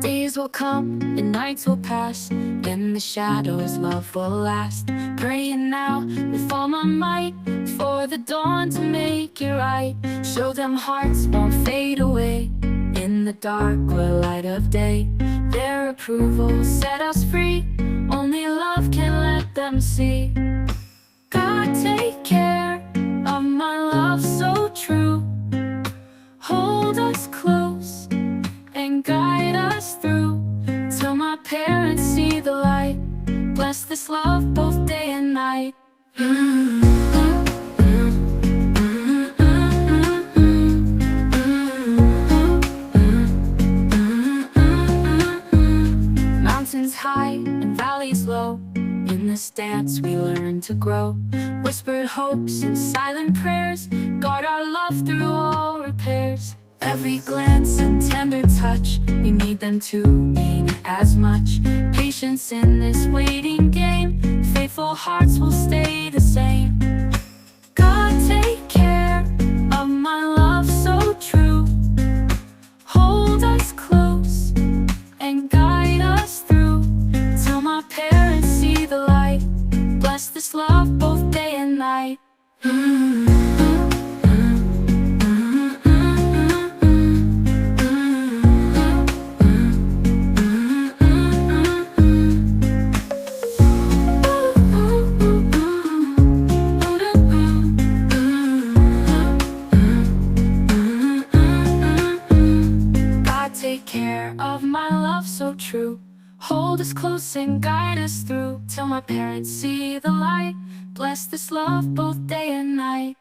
Days will come and nights will pass. In the shadows, love will last. Praying now with all my might for the dawn to make it right. Show them hearts won't fade away in the dark or light of day. Their approval set us free. Only love can let them see. God, take care of my love so true. Hold us close and guide us through till my parents see the light. Bless this love both day and night. Mountains high and valleys low, in this dance we learn to grow. Whispered hopes and silent prayers guard our love through all repairs. Every glance and tender touch, we need them to mean as much. Patience in this waiting game, faithful hearts will stay the same. God, take care of my love so true. Hold us close and guide us through till my parents see the light. Bless this love both day and night. Take care of my love so true. Hold us close and guide us through till my parents see the light. Bless this love both day and night.